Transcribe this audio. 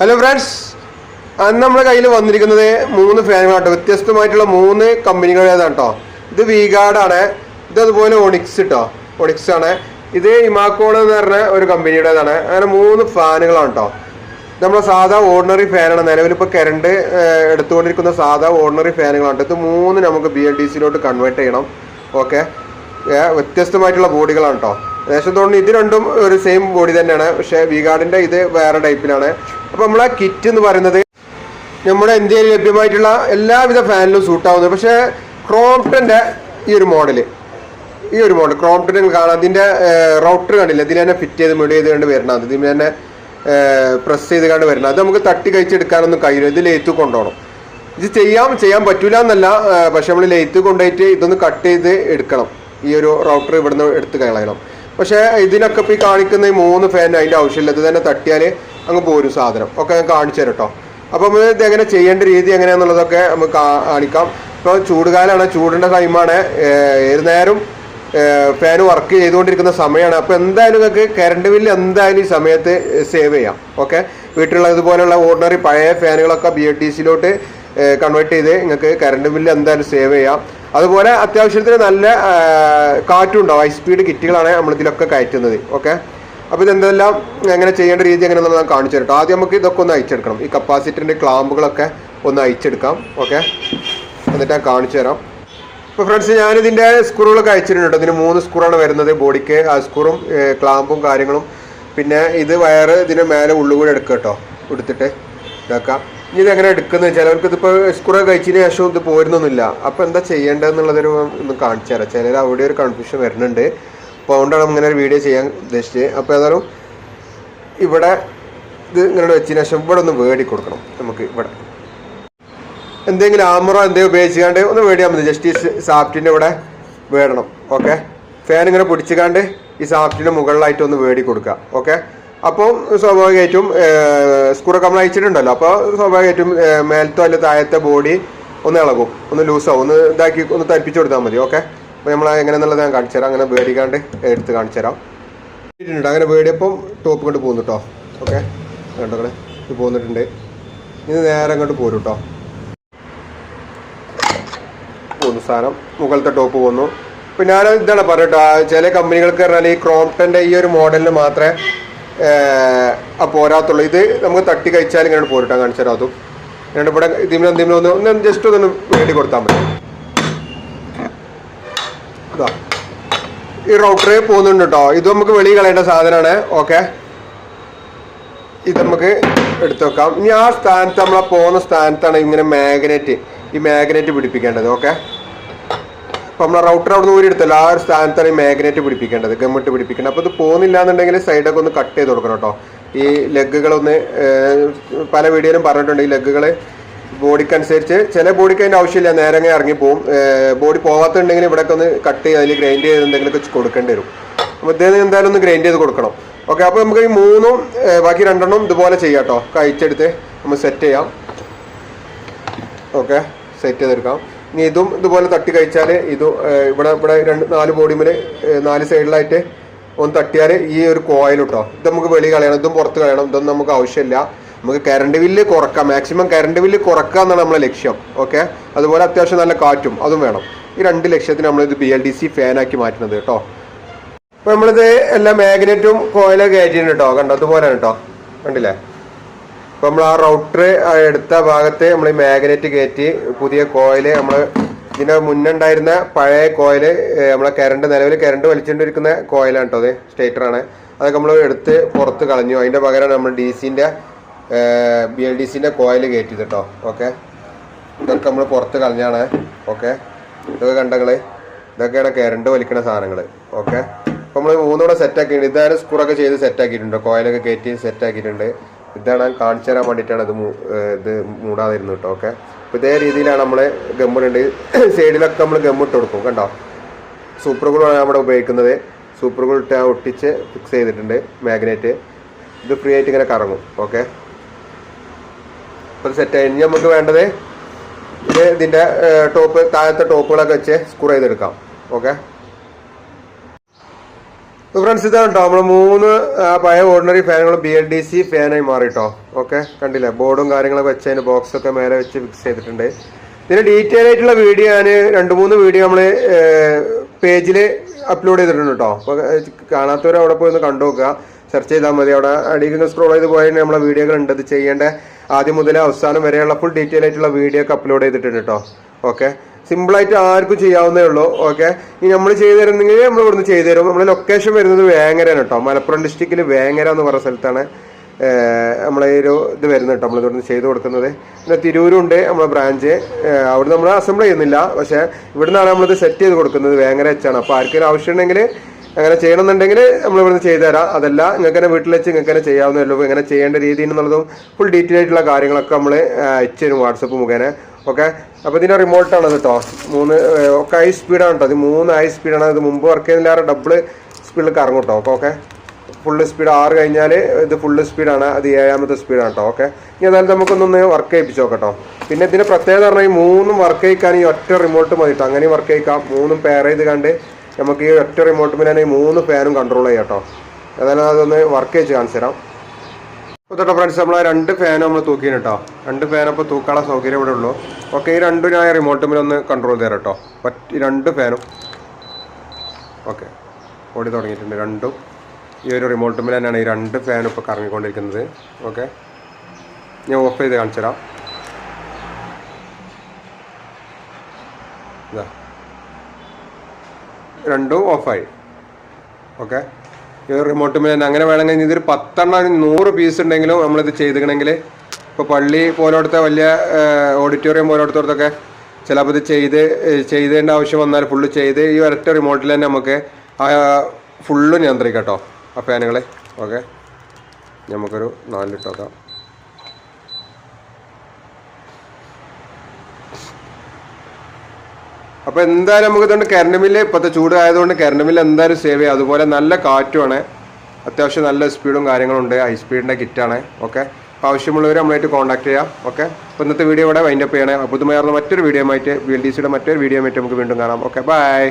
Hello friends, അന്ന് നമ്മുടെ കയ്യിൽ വന്നിരിക്കുന്നത് 3 ഫാനുകളാട്ടോ. വ്യത്യസ്തമായിട്ടുള്ള 3 കമ്പനികളേതാണ് കേട്ടോ. ഇത് വീഗാർഡാണ്, ഇത് അതുപോലെ ഒണിക്സ് കേട്ടോ, ഒണിക്സ് ആണ്. ഇത് ഇമാക്കോൺ എന്ന് പറഞ്ഞ ഒരു കമ്പനിയുടേതാണ്. അങ്ങനെ 3 ഫാനുകളാണ് കേട്ടോ. നമ്മുടെ സാധാ ഓർഡിനറി ഫാനാണ്. നിലവിലിപ്പോൾ കറണ്ട് എടുത്തുകൊണ്ടിരിക്കുന്ന സാധാ ഓർഡിനറി ഫാനുകളാണ്. ഇത് 3 നമുക്ക് BLDCയിലോട്ട് കൺവേർട്ട് ചെയ്യണം. ഓക്കെ, വ്യത്യസ്തമായിട്ടുള്ള ബോഡികളാണ് കേട്ടോ. ഏകദേശം തോന്നുന്നു ഇത് രണ്ടും ഒരു സെയിം ബോഡി തന്നെയാണ്, പക്ഷേ വീഗാർഡിൻ്റെ ഇത് വേറെ ടൈപ്പിലാണ്. അപ്പോൾ നമ്മളെ കിറ്റ് എന്ന് പറയുന്നത് നമ്മുടെ ഇന്ത്യയിൽ ലഭ്യമായിട്ടുള്ള എല്ലാവിധ ഫാനിലും സൂട്ടാവുന്നത്. പക്ഷേ ക്രോംപ്ടൻ്റെ ഈ ഒരു മോഡൽ ക്രോംപ്ടൺ കാണാം. അതിൻ്റെ റൗട്ടർ കണ്ടില്ല, ഇതിൽ തന്നെ ഫിറ്റ് ചെയ്ത് മിഡ് ചെയ്ത് കണ്ട് വരണം. ഇതിൽ തന്നെ പ്രസ് ചെയ്ത് കണ്ട് വരണം. അത് നമുക്ക് തട്ടി കഴിച്ചെടുക്കാനൊന്നും കഴിയില്ല. ഇത് ലെയ്ത്ത് കൊണ്ടുപോകണം. ഇത് ചെയ്യാൻ പറ്റൂല എന്നല്ല, പക്ഷെ നമ്മൾ ലെയ്ത്ത് കൊണ്ടുപോയിട്ട് ഇതൊന്ന് കട്ട് ചെയ്ത് എടുക്കണം. ഈ ഒരു റൗട്ടർ ഇവിടുന്ന് എടുത്ത് കളയണം. പക്ഷേ ഇതിനൊക്കെ ഇപ്പോൾ ഈ കാണിക്കുന്ന ഈ 3 ഫാൻ അതിൻ്റെ ആവശ്യമില്ല. ഇത് തന്നെ തട്ടിയാൽ അങ്ങ് പോരും സാധനം. ഒക്കെ ഞാൻ കാണിച്ചു തരാം കേട്ടോ. അപ്പോൾ നമ്മൾ ഇത് എങ്ങനെ ചെയ്യേണ്ട രീതി എങ്ങനെയാണെന്നുള്ളതൊക്കെ നമുക്ക് കാണിക്കാം. ഇപ്പോൾ ചൂടുകാലമാണ്, ചൂടിൻ്റെ ടൈമാണ്, ഏത് നേരം ഫാൻ വർക്ക് ചെയ്തുകൊണ്ടിരിക്കുന്ന സമയമാണ്. അപ്പോൾ എന്തായാലും നിങ്ങൾക്ക് കറണ്ട് ബില്ല് എന്തായാലും ഈ സമയത്ത് സേവ് ചെയ്യാം. ഓക്കെ, വീട്ടിലുള്ള ഇതുപോലെയുള്ള ഓർഡിനറി പഴയ ഫാനുകളൊക്കെ BLDCയിലോട്ട് കൺവേർട്ട് ചെയ്ത് നിങ്ങൾക്ക് കറണ്ട് ബില്ല് എന്തായാലും സേവ് ചെയ്യാം. അതുപോലെ അത്യാവശ്യത്തിന് നല്ല കാറ്റും ഉണ്ടാവും. ഹൈ സ്പീഡ് കിറ്റുകളാണ് നമ്മളിതിലൊക്കെ കയറ്റുന്നത്. ഓക്കെ, അപ്പോൾ ഇതെന്തെല്ലാം എങ്ങനെ ചെയ്യേണ്ട രീതി എങ്ങനെയാണെന്ന് ഞാൻ കാണിച്ചു തരട്ടോ. ആദ്യം നമുക്ക് ഇതൊക്കെ ഒന്ന് അയച്ചെടുക്കണം. ഈ കപ്പാസിറ്ററിൻ്റെ ക്ലാമ്പുകളൊക്കെ ഒന്ന് അയച്ചെടുക്കാം. ഓക്കെ, എന്നിട്ട് ഞാൻ കാണിച്ചു തരാം. ഇപ്പോൾ ഫ്രണ്ട്സ്, ഞാനിതിൻ്റെ സ്ക്രൂകളൊക്കെ അയച്ചിട്ടുണ്ട്. ഇതിന് 3 സ്ക്രൂവാണ് വരുന്നത് ബോഡിക്ക്. ആ സ്ക്രൂവും ക്ലാമ്പും കാര്യങ്ങളും. പിന്നെ ഇത് വയറ് ഇതിന് മേലെ ഉള്ളുകൂടെ എടുക്കുക കേട്ടോ, എടുത്തിട്ട് ഇതാക്കാം. ഇനി ഇതെങ്ങനെ എടുക്കുന്നത് ചിലവർക്ക് ഇതിപ്പോൾ സ്ക്രൂ കഴിച്ചതിന് ശേഷം ഇത് പോരുന്നൊന്നുമില്ല. അപ്പോൾ എന്താ ചെയ്യേണ്ടതെന്നുള്ളതൊരു ഒന്ന് കാണിച്ചു തരാം. ചിലർ അവിടെ ഒരു കൺഫ്യൂഷൻ വരുന്നുണ്ട്. അപ്പോൾ അതുകൊണ്ടാണ് ഇങ്ങനെ ഒരു വീഡിയോ ചെയ്യാൻ ഉദ്ദേശിച്ചത്. അപ്പോൾ ഏതായാലും ഇവിടെ ഇത് ഇങ്ങനെ വെച്ചതിന് ശേഷം ഇവിടെ ഒന്ന് വേടി കൊടുക്കണം. നമുക്ക് ഇവിടെ എന്തെങ്കിലും ആമറോ എന്തെങ്കിലും ഉപയോഗിച്ചാണ്ട് ഒന്ന് വേടിയാൽ മതി. ജസ്റ്റ് ഈ സാഫ്റ്റിൻ്റെ ഇവിടെ വേടണം. ഓക്കെ, ഫാൻ ഇങ്ങനെ പിടിച്ചുകാണ്ട് ഈ സാഫ്റ്റിൻ്റെ മുകളിലായിട്ട് ഒന്ന് വേടി കൊടുക്കുക. ഓക്കെ, അപ്പോൾ സ്വാഭാവികമായിട്ടും സ്ക്രൂയൊക്കെ നമ്മൾ അയച്ചിട്ടുണ്ടല്ലോ. അപ്പോൾ സ്വാഭാവികമായിട്ടും മേലത്തോ അല്ല താഴത്തെ ബോഡി ഒന്ന് ഇളകും, ഒന്ന് ലൂസാവും, ഒന്ന് ഇതാക്കി ഒന്ന് തരിപ്പിച്ച് കൊടുത്താൽ മതി. ഓക്കെ, അപ്പോൾ നമ്മൾ എങ്ങനെയെന്നുള്ളത് ഞാൻ കാണിച്ചു തരാം. അങ്ങനെ വേടിക്കാണ്ട് എടുത്ത് കാണിച്ചു തരാം. അങ്ങനെ വേടിയപ്പം ടോപ്പ് കൊണ്ട് പോകുന്നു കേട്ടോ. ഓക്കെ, കണ്ടോ ഇത് പോന്നിട്ടുണ്ട്. ഇത് നേരെ അങ്ങോട്ട് പോരും കേട്ടോ. പോന്നു സാധനം, മുകളിലത്തെ ടോപ്പ് പോന്നു. ഇപ്പം ഞാൻ ഇതാണ് പറയട്ടോ, ചില കമ്പനികൾക്ക് പറഞ്ഞാൽ ഈ ക്രോംപ്ടൻ്റെ ഈ ഒരു മോഡലിന് മാത്രമേ പോരാത്തുള്ളൂ. ഇത് നമുക്ക് തട്ടി കഴിച്ചാൽ ഇങ്ങനെ പോരിട്ടാൻ കാണിച്ചു തരാം. അതും ഞാൻ ഇവിടെ ഇതിന് ഒന്ന് ജസ്റ്റ് ഒന്ന് വേണ്ടി കൊടുത്താൽ മതി. ഇതാ ഈ റൗട്ടർ പോകുന്നുണ്ട് കേട്ടോ. ഇത് നമുക്ക് വെളിയിൽ കളയേണ്ട സാധനമാണ്. ഓക്കെ, ഇത് നമുക്ക് എടുത്തു വെക്കാം. ഇനി ആ സ്ഥാനത്ത് നമ്മളെ പോകുന്ന സ്ഥാനത്താണ് ഇങ്ങനെ മാഗ്നറ്റ് പിടിപ്പിക്കേണ്ടത്. ഓക്കെ, അപ്പോൾ നമ്മളെ റൗട്ടർ അവിടെ നിന്ന് ഊരി എടുത്തല്ലോ, ആ ഒരു സ്ഥാനത്താണ് ഈ മാഗ്നറ്റ് പിടിപ്പിക്കേണ്ടത്, ഗമ്മിട്ട് പിടിപ്പിക്കേണ്ടത്. അപ്പോൾ ഇത് പോകുന്നില്ല എന്നുണ്ടെങ്കിൽ സൈഡൊക്കെ ഒന്ന് കട്ട് ചെയ്ത് കൊടുക്കണം കേട്ടോ. ഈ ലെഗുകളൊന്ന് പല വീഡിയോയിലും പറഞ്ഞിട്ടുണ്ട്. ഈ ലെഗുകൾ ബോഡിക്കനുസരിച്ച്, ചില ബോഡിക്ക് അതിൻ്റെ ആവശ്യമില്ല, നേരെ അങ്ങനെ ഇറങ്ങിപ്പോവും. ബോഡി പോകാത്തുണ്ടെങ്കിൽ ഇവിടെയൊക്കെ ഒന്ന് കട്ട് ചെയ്ത് അതിൽ ഗ്രൈൻഡ് ചെയ്ത് എന്തെങ്കിലുമൊക്കെ കൊടുക്കേണ്ടി വരും. അപ്പോൾ ഇദ്ദേഹം എന്തായാലും ഒന്ന് ഗ്രൈൻഡ് ചെയ്ത് കൊടുക്കണം. ഓക്കെ, അപ്പോൾ നമുക്ക് ഈ 3ഉം ബാക്കി 2 ഇതുപോലെ ചെയ്യാം കേട്ടോ. കഴിച്ചെടുത്ത് നമ്മൾ സെറ്റ് ചെയ്യാം. ഓക്കെ, സെറ്റ് ചെയ്തെടുക്കാം. ഇനി ഇതും ഇതുപോലെ തട്ടി കഴിച്ചാൽ ഇതും ഇവിടെ 4 ബോഡിമിൽ 4 സൈഡിലായിട്ട് ഒന്ന് തട്ടിയാൽ ഈ ഒരു കോയിൽ കേട്ടോ. ഇത് നമുക്ക് വെളി കളയണം, ഇതും പുറത്ത് കളയണം. ഇതൊന്നും നമുക്ക് ആവശ്യമില്ല. നമുക്ക് കറണ്ട് ബില്ല് കുറക്കാം, മാക്സിമം കറണ്ട് ബില്ല് കുറക്കുക എന്നാണ് നമ്മളെ ലക്ഷ്യം. ഓക്കെ, അതുപോലെ അത്യാവശ്യം നല്ല കാറ്റും അതും വേണം. ഈ 2 ലക്ഷ്യത്തിന് നമ്മളിത് BLDC ഫാനാക്കി മാറ്റുന്നത് കേട്ടോ. അപ്പോൾ നമ്മളിത് എല്ലാ മാഗ്നറ്റും കോയിലൊക്കെ കയറ്റിയിട്ടുണ്ട് കേട്ടോ. കണ്ടോ, അതുപോലെയാണ് കേട്ടോ, കണ്ടില്ലേ. അപ്പോൾ നമ്മൾ ആ റൗട്ടർ എടുത്ത ഭാഗത്ത് നമ്മൾ ഈ മാഗ്നറ്റ് കയറ്റി പുതിയ കോയിൽ, നമ്മൾ ഇതിന് മുന്നേ ഉണ്ടായിരുന്ന പഴയ കോയിൽ, നമ്മളെ നിലവിൽ കറണ്ട് വലിച്ചുകൊണ്ടിരിക്കുന്ന കോയിലാണ് കേട്ടോ. അത് സ്റ്റേറ്ററാണ്. അതൊക്കെ നമ്മൾ എടുത്ത് പുറത്ത് കളഞ്ഞു. അതിൻ്റെ പകരമാണ് നമ്മൾ BLDCൻ്റെ കോയിൽ കയറ്റിയത് കേട്ടോ. ഓക്കെ, ഇതൊക്കെ നമ്മൾ പുറത്ത് കളഞ്ഞാണ്. ഓക്കെ, ഇതൊക്കെ കണ്ടങ്ങൾ, ഇതൊക്കെയാണ് കറണ്ട് വലിക്കുന്ന സാധനങ്ങൾ. ഓക്കെ, അപ്പോൾ നമ്മൾ 3 സെറ്റാക്കിയിട്ടുണ്ട്. ഇതാണ് സ്ക്രൂയൊക്കെ ചെയ്ത് സെറ്റാക്കിയിട്ടുണ്ട്, കോയിലൊക്കെ കയറ്റി സെറ്റാക്കിയിട്ടുണ്ട്. ഇതാണ് ഞാൻ കാണിച്ചു തരാൻ വേണ്ടിയിട്ടാണ് ഇത് മൂടാതിരുന്നു കേട്ടോ. ഓക്കെ, അപ്പോൾ ഇതേ രീതിയിലാണ് നമ്മൾ ഗമ്മിടുണ്ട്. സൈഡിലൊക്കെ നമ്മൾ ഗമ്മിട്ട് കൊടുക്കും. കണ്ടോ, സൂപ്പർ ഗ്ലൂയാണ് നമ്മുടെ ഉപയോഗിക്കുന്നത്. സൂപ്പർ ഗ്ലൂ ഇട്ട് ഒട്ടിച്ച് ഫിക്സ് ചെയ്തിട്ടുണ്ട് മാഗ്നറ്റ്. ഇത് ഫ്രീ ആയിട്ട് ഇങ്ങനെ കറങ്ങും. ഓക്കെ, അപ്പോൾ സെറ്റായി. ഇനി നമുക്ക് വേണ്ടത് ഇതിൻ്റെ താഴത്തെ ടോപ്പുകളൊക്കെ വെച്ച് സ്ക്രൂ ചെയ്തെടുക്കാം. ഓക്കെ, ഫ്രണ്ട്സ് ഇതാണ് കേട്ടോ നമ്മൾ 3 പഴയ ഓർഡിനറി ഫാനുകളും BLDC ഫാനായി മാറിട്ടോ. ഓക്കെ, കണ്ടില്ലേ ബോർഡും കാര്യങ്ങളൊക്കെ വെച്ച് അതിന് ബോക്സൊക്കെ മേലെ വെച്ച് ഫിക്സ് ചെയ്തിട്ടുണ്ട്. ഇതിന് ഡീറ്റെയിൽ ആയിട്ടുള്ള വീഡിയോ ഞാൻ 2-3 വീഡിയോ നമ്മൾ പേജിൽ അപ്ലോഡ് ചെയ്തിട്ടുണ്ട് കേട്ടോ. അപ്പോൾ കാണാത്തവർ അവിടെ പോയി ഒന്ന് കണ്ടു നോക്കുക, സെർച്ച് ചെയ്താൽ മതി. അവിടെ അടിയിൽ സ്ക്രോൾ ചെയ്ത് പോയാൽ നമ്മളെ വീഡിയോകൾ ഉണ്ട്. ഇത് ചെയ്യേണ്ട ആദ്യം മുതൽ അവസാനം വരെയുള്ള ഫുൾ ഡീറ്റെയിൽ ആയിട്ടുള്ള വീഡിയോ ഒക്കെ അപ്ലോഡ് ചെയ്തിട്ടുണ്ട് കേട്ടോ. ഓക്കെ, സിമ്പിളായിട്ട് ആർക്കും ചെയ്യാവുന്നേ ഉള്ളൂ. ഓക്കെ, ഇനി നമ്മൾ ചെയ്തു തരുന്നെങ്കിൽ നമ്മൾ ഇവിടുന്ന് ചെയ്തു തരും. നമ്മുടെ ലൊക്കേഷൻ വരുന്നത് വേങ്ങരയാണ് കേട്ടോ. മലപ്പുറം ഡിസ്ട്രിക്റ്റിൽ വേങ്ങര എന്ന് പറയുന്ന സ്ഥലത്താണ് നമ്മളെ ഒരു ഇത് വരുന്നത് കേട്ടോ. നമ്മൾ ഇവിടുന്ന് ചെയ്ത് കൊടുക്കുന്നത്. പിന്നെ തിരൂരുണ്ട് നമ്മളെ ബ്രാഞ്ച്. അവിടെ നമ്മൾ അസംബിൾ ചെയ്യുന്നില്ല, പക്ഷേ ഇവിടുന്നാണ് നമ്മളിത് സെറ്റ് ചെയ്ത് കൊടുക്കുന്നത്. വേങ്ങര വെച്ചാണ്. അപ്പോൾ ആർക്കൊരു ആവശ്യം ഉണ്ടെങ്കിൽ അങ്ങനെ ചെയ്യണമെന്നുണ്ടെങ്കിൽ നമ്മൾ ഇവിടുന്ന് ചെയ്തു തരാം. അതല്ല നിങ്ങൾക്ക് തന്നെ വീട്ടിൽ വെച്ച് നിങ്ങൾക്ക് തന്നെ ചെയ്യാവുന്നേ ഉള്ളൂ. എങ്ങനെ ചെയ്യേണ്ട രീതി എന്നുള്ളതും ഫുൾ ഡീറ്റെയിൽ ആയിട്ടുള്ള കാര്യങ്ങളൊക്കെ നമ്മൾ അയച്ചു തരും വാട്സപ്പ് മുഖേന. ഓക്കെ, അപ്പോൾ ഇതിൻ്റെ റിമോട്ടാണ് കേട്ടോ. 3 ഒക്കെ ഹൈ സ്പീഡാണ് കേട്ടോ. ഇത് 3 ഹൈ സ്പീഡാണ്. ഇത് മുമ്പ് വർക്ക് ചെയ്യുന്നതിലേറെ ഡബിൾ സ്പീഡിൽ കറങ്ങും കേട്ടോ. ഓക്കെ, ഫുള്ള് സ്പീഡ് 6 കഴിഞ്ഞാൽ ഇത് ഫുള്ള് സ്പീഡാണ്. അത് 7ാമത്തെ സ്പീഡാണ് കേട്ടോ. ഓക്കെ, ഇനി അതായത് നമുക്കൊന്നൊന്ന് വർക്ക് ചെയ്യിപ്പിച്ച് നോക്കട്ടോ. പിന്നെ ഇതിൻ്റെ പ്രത്യേകത പറഞ്ഞാൽ ഈ 3 വർക്ക് ചെയ്യിക്കാൻ ഈ ഒറ്റ റിമോട്ട് മതി കേട്ടോ. അങ്ങനെയും വർക്ക് ചെയ്യിക്കാം. 3 പെയർ ചെയ്ത് കണ്ട് നമുക്ക് ഈ ഒറ്റ റിമോട്ട് പിന്നെ 3 ഫാനും കൺട്രോൾ ചെയ്യാം കേട്ടോ. ഏതായാലും അതൊന്ന് വർക്ക് ചെയ്ത് കാണിച്ചു തരാം. അപ്പോൾ തൊട്ടോ ഫ്രണ്ട്സ്, നമ്മൾ 2 ഫാനും നമ്മൾ തൂക്കിന് കേട്ടോ. 2 ഫാനപ്പോൾ തൂക്കാനുള്ള സൗകര്യം ഇവിടെ ഉള്ളൂ. ഓക്കെ, ഈ 2 ഞാൻ റിമോട്ട് ഒന്ന് കൺട്രോൾ ചെയ്യാം കേട്ടോ. ഈ 2 ഫാനും ഓക്കെ ഓടി തുടങ്ങിയിട്ടുണ്ട്. 2 ഈ ഒരു റിമോട്ട് തന്നെയാണ് ഈ 2 ഫാനും ഇപ്പോൾ കറങ്ങിക്കൊണ്ടിരിക്കുന്നത്. ഓക്കെ, ഞാൻ ഓഫ് ചെയ്ത് കാണിച്ചു തരാം. ഇതാ 2 ഓഫായി. ഓക്കെ, ഈ റിമോട്ട് തന്നെ അങ്ങനെ വേണമെങ്കിൽ ഇതൊരു 10 100 പീസ് ഉണ്ടെങ്കിലും നമ്മളിത് ചെയ്തിക്കണമെങ്കിൽ ഇപ്പോൾ പള്ളി പോലോടത്തെ വലിയ ഓഡിറ്റോറിയം പോലോടത്തോടത്തൊക്കെ ചിലപ്പോൾ ഇത് ചെയ്തേണ്ട ആവശ്യം വന്നാൽ ഫുള്ള് ചെയ്ത് ഈ ഒരൊറ്റ റിമോട്ടിൽ തന്നെ നമുക്ക് ഫുള്ള് നിയന്ത്രിക്കാം കേട്ടോ ആ ഫാനുകളെ. ഓക്കെ, നമുക്കൊരു 4 ഇട്ട് നോക്കാം. അപ്പോൾ എന്തായാലും നമുക്ക് ഇതുകൊണ്ട് കറണ്ട് ബില്ല് ഇപ്പോഴത്തെ ചൂട് ആയതുകൊണ്ട് കറണ്ട് ബില്ല് എന്തായാലും സേവ് ചെയ്യാം. അതുപോലെ നല്ല കാറ്റുമാണ്, അത്യാവശ്യം നല്ല സ്പീഡും കാര്യങ്ങളും ഉണ്ട്. ഹൈ സ്പീഡിൻ്റെ കിറ്റാണ്. ഓക്കെ, ആവശ്യമുള്ളവർ നമ്മളായിട്ട് കോൺടാക്ട് ചെയ്യാം. ഓക്കെ, അപ്പോൾ ഇന്നത്തെ വീഡിയോ ഇവിടെ വൈൻഡപ്പ് ചെയ്യണേ. പുതുമയാർന്ന മറ്റൊരു വീഡിയോ ആയിട്ട് BLDCയുടെ മറ്റൊരു വീഡിയോ ആയിട്ട് നമുക്ക് വീണ്ടും കാണാം. Okay, by.